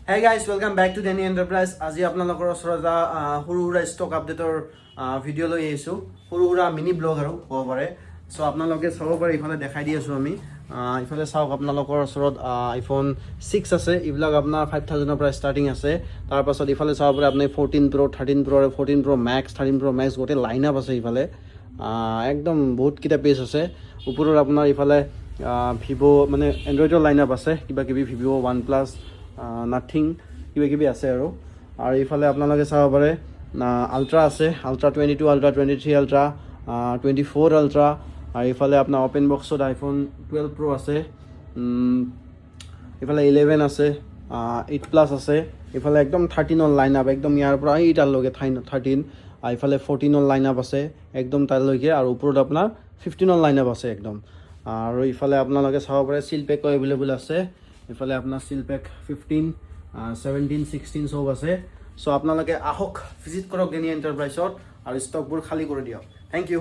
Hey guys, welcome back to Danny Enterprise. আজি আপোনালোকৰ ওচৰত সৰু সুৰা ষ্টক আপডেটৰ ভিডিঅ' লৈ আহিছোঁ। সৰু সুৰা মিনি ব্লগ আৰু ক'ব পাৰে। সো আপোনালোকে চাব পাৰে, ইফালে দেখাই দি আছোঁ আমি। ইফালে চাওক, আপোনালোকৰ ওচৰত iPhone 6 আছে। এইবিলাক আপোনাৰ 5000ৰ পৰা ষ্টাৰ্টিং আছে। তাৰপাছত ইফালে চাব পাৰে আপুনি 14 Pro, 13 Pro, 14 Pro Max, 13 Pro Max গোটেই লাইন আপ আছে ইফালে। একদম বহুতকেইটা পেজ আছে। ওপৰত আপোনাৰ ইফালে ভিভো মানে এণ্ড্ৰইডৰ লাইন আপ আছে, কিবা কিবি ভিভো, OnePlus, নাথিং কিবা কিবি আছে আৰু এইফালে আপোনালোকে চাব পাৰে আল্ট্ৰা আছে, আল্ট্ৰা 22, আল্ট্ৰা 23, আল্ট্ৰা 24 আল্ট্ৰা, আৰু এইফালে আপোনাৰ অ'পেন বক্সত iPhone 12 Pro আছে, এইফালে 11 আছে, 8 Plus আছে, এইফালে একদম 13ৰ লাইন আপ, একদম ইয়াৰ পৰা এইটালৈকে 13, এইফালে 14ৰ লাইন আপ আছে একদম তালৈকে, আৰু ওপৰত আপোনাৰ 15ৰ লাইন আপ আছে একদম। আৰু ইফালে আপোনালোকে চাব পাৰে চিল পেকো এভেইলেবল আছে। ইফালে আপোনাৰ চিল পেক 15, 17, 16 চব আছে। চ' আপোনালোকে আহক, ভিজিট কৰক ডেনি এণ্টাৰপ্ৰাইজত আৰু ষ্টকবোৰ খালী কৰি দিয়ক। Thank U.